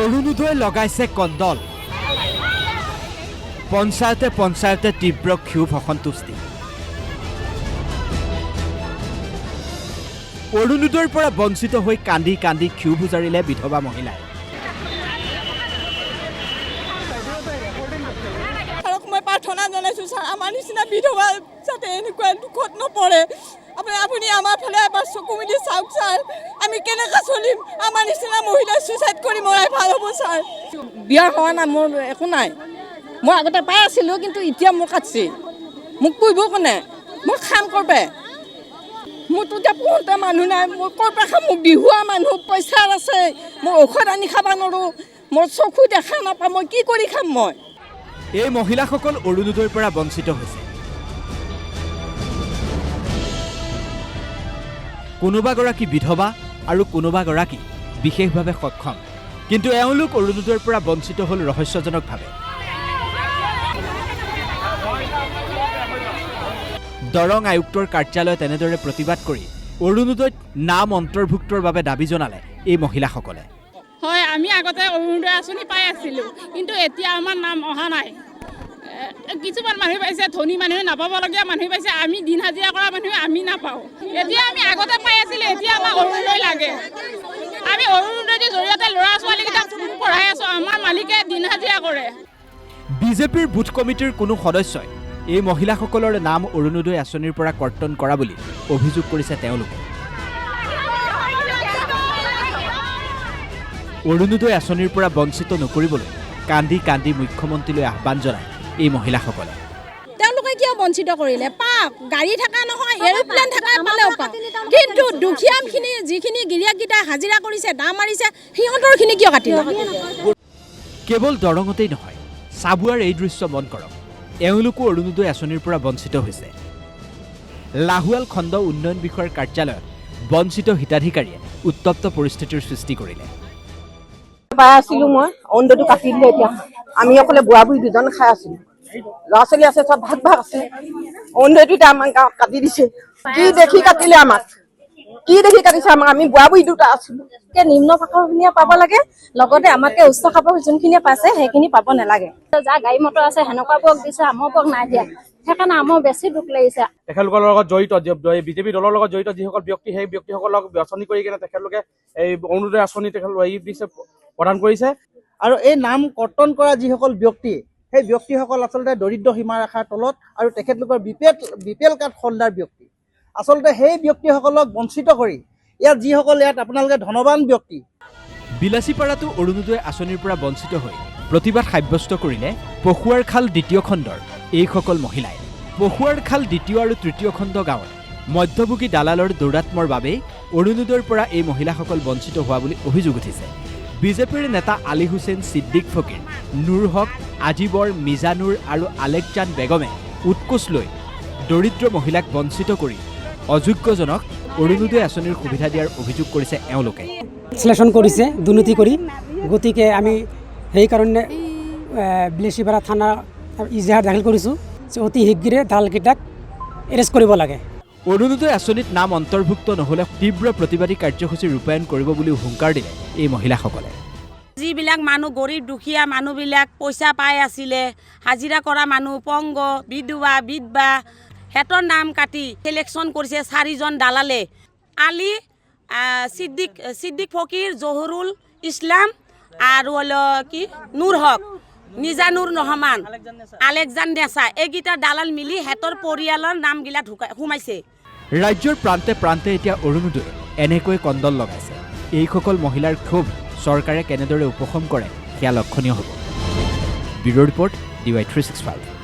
অৰুণোদয় লগাইছে কণ্ডল। পঞ্চায়তে তীব্ৰ ক্ষোভ অসন্তুষ্টি। অৰুণোদয়ৰ পৰা বঞ্চিত হৈ কান্দি কান্দি ক্ষোভ উজাৰিলে বিধৱা মহিলাই। মই প্ৰাৰ্থনা জনাইছোঁ ছাৰ, আমাৰ নিচিনা বিধৱা যাতে এনেকুৱা দুখত নপৰে। আপুনি আমাৰ ফালে এবাৰ চকু মেলি চাওক ছাৰ, আমি কেনেকৈ চলিম? আমাৰ নিচিনা মহিলাই ছুইচাইড কৰি মৰাই ভাল হ'ব ছাৰ। বিয়া হোৱা নাই, মোৰ একো নাই। মই আগতে পাই আছিলোঁ, কিন্তু এতিয়া মোক কাটছে। মোক পুহিব কোনে? মোক খাম কৰবে? মোৰতো এতিয়া পুহোঁতে মানুহ নাই, মই ক'ৰ পৰা খাম? মোক বিহুৱা মানুহ, পইচা আছে, মই ঔষধ আনি খাব নোৱাৰোঁ, মোৰ চকু দেখা নাপাওঁ, মই কি কৰি খাম? মই এই মহিলাসকল অৰুণোদয়ৰ পৰা বঞ্চিত হৈছে। কোনোবাগৰাকী বিধৱা আৰু কোনোবাগৰাকী বিশেষভাৱে সক্ষম, কিন্তু এওঁলোক অৰুণোদয়ৰ পৰা বঞ্চিত হ'ল ৰহস্যজনকভাৱে। দৰং আয়ুক্তৰ কাৰ্যালয়ত এনেদৰে প্ৰতিবাদ কৰি অৰুণোদয়ত নাম অন্তৰ্ভুক্তৰ বাবে দাবী জনালে এই মহিলাসকলে। হয়, আমি আগতে অৰুণোদয় আঁচনি পাই আছিলোঁ, কিন্তু এতিয়া আমাৰ নাম অহা নাই। কিছুমান মানুহ পাইছে, ধনী মানুহে নাপাবলগীয়া মানুহ পাইছে, আমি দিন হাজিৰা কৰা মানুহে আমি নাপাওঁ। এতিয়া আমি আগতে পাই আছিলোঁ, এতিয়া আমাক অৰুণোদয় লাগে। আমি অৰুণোদয়ৰ জৰিয়তে ল'ৰা ছোৱালীকেইটাক পঢ়াই আছোঁ, আমাৰ মালিকে দিন হাজিৰা কৰে। বিজেপিৰ বুথ কমিটিৰ কোনো সদস্যই এই মহিলাসকলৰ নাম অৰুণোদয় আঁচনিৰ পৰা কৰ্তন কৰা বুলি অভিযোগ কৰিছে তেওঁলোকে। অৰুণোদয় আঁচনিৰ পৰা বঞ্চিত নকৰিবলৈ কান্দি কান্দি মুখ্যমন্ত্ৰীলৈ আহ্বান জনায় এই মহিলাসকলে। তেওঁলোকে কিয় বঞ্চিত কৰিলে? পাওক, গাড়ী থকা নহয়, এৰোপ্লেন থকা পালেও পাওক, কিন্তু দুখীয়াখিনি যিখিনি গিৰিয়েককেইটা হাজিৰা কৰিছে, দাম মাৰিছে, সিহঁতৰখিনি কিয় কাটিলে? কেৱল দৰঙতেই নহয়, চাবুৱাৰ এই দৃশ্য মন কৰক। এওঁলোকো অৰুণোদয় আঁচনিৰ পৰা বঞ্চিত হৈছে। লাহুৱাল খণ্ড উন্নয়ন বিষয়াৰ কাৰ্যালয়ত বঞ্চিত হিতাধিকাৰীয়ে উত্তপ্ত পৰিস্থিতিৰ সৃষ্টি কৰিলে। পাই আছিলোঁ মই, অৰুণোদয়টো কাটি দিলে। এতিয়া আমি অকলে বুঢ়া বুঢ়ী দুজন খাই আছিলোঁ, ল'ৰা ছোৱালী আছে, চব ভাগ ভাগ আছে। অৰুণোদয়টো এতিয়া আমাক গাঁৱত কাটি দিছে। কি দেখি কাটিলে আমাক? কি দেখি কাটিছে আমাক? আমি বুঢ়া বুঢ়ী দুটা আছিলোঁ। নিম্ন শাখাখিনিয়ে পাব লাগে, লগতে আমাতকৈ উচ্চ শাখাৰ যোনখিনিয়ে পাইছে সেইখিনি পাব নালাগে। যাৰ গাড়ী মটৰ আছে সেনেকুৱাবোৰক দিছে, আমাৰবোৰক নাই দিয়া। সেইকাৰণে আমাৰ বেছি দুখ লাগিছে। তেখেতলোকৰ লগত জড়িত বিজেপি দলৰ লগত জড়িত যিসকল ব্যক্তি, সেই ব্যক্তিসকলক বাছনি কৰি কিনে তেখেতলোকে এই অৰুণোদয় আঁচনি তেখেতলোকে প্ৰদান কৰিছে। আৰু এই নাম কৰ্তন কৰা যিসকল ব্যক্তি, সেই ব্যক্তিসকল আচলতে দৰিদ্ৰ সীমাৰেখাৰ তলত আৰু তেখেতলোকৰ বিপিএল কাৰ্ড হোল্ডাৰ ব্যক্তি। আচলতে সেই ব্যক্তিসকলক বঞ্চিত কৰি ইয়াত যিসকল ইয়াত আপোনালোকে ধনৱান ব্যক্তি। বিলাসীপাৰাতো অৰুণোদয় আঁচনিৰ পৰা বঞ্চিত হৈ প্ৰতিবাদ সাব্যস্ত কৰিলে পশুৱাৰখাল দ্বিতীয় খণ্ডৰ এইসকল মহিলাই। পশুৱাৰখাল দ্বিতীয় আৰু তৃতীয় খণ্ড গাঁৱত মধ্যভোগী দালালৰ দৌৰাত্মৰ বাবেই অৰুণোদয়ৰ পৰা এই মহিলাসকল বঞ্চিত হোৱা বুলি অভিযোগ উঠিছে। বিজেপিৰ নেতা আলী হুছেইন, ছিদ্দিক ফকীৰ, নুৰ হক, আজিবৰ, মিজানুৰ আৰু আলেকজান বেগমে উৎকোচ লৈ দৰিদ্ৰ মহিলাক বঞ্চিত কৰি অযোগ্যজনক অৰুণোদয় আঁচনিৰ সুবিধা দিয়াৰ অভিযোগ কৰিছে এওঁলোকে। বিশ্লেষণ কৰিছে দুৰ্নীতি কৰি, গতিকে আমি সেইকাৰণে বিলাসীপাৰা থানা ইজাহাৰ দাখিল কৰিছোঁ যে অতি শীঘ্ৰে দালালকেইটাক এৰেষ্ট কৰিব লাগে। অৰুণোদয় আঁচনিত নাম অন্তৰ্ভুক্ত নহ'লে তীব্ৰ প্ৰতিবাদী কাৰ্যসূচী ৰূপায়ণ কৰিব বুলিও হুংকাৰ দিলে এই মহিলাসকলে। যিবিলাক মানুহ গৰীব দুখীয়া মানুহবিলাক পইচা পাই আছিলে, হাজিৰা কৰা মানুহ, পংগ, বিধৱা, সিহঁতৰ নাম কাটি চিলেকশ্যন কৰিছে 4জন দালালে। আলী, ছিদ্দিক ফকীৰ, জহুৰুল ইছলাম আৰু কি নুৰ হক, মিজানুৰ ৰহমান, আলেকজান নেছা, এইকেইটা দালাল মিলি সিহঁতৰ পৰিয়ালৰ নামগিলা সোমাইছে। ৰাজ্যৰ প্ৰান্তে প্ৰান্তে এতিয়া অৰুণোদয়ে এনেকৈ কণ্ডল লগাইছে। এইসকল মহিলাৰ ক্ষোভ চৰকাৰে কেনেদৰে উপশম কৰে সেয়া লক্ষণীয় হ'ব। Bureau' report, DY365।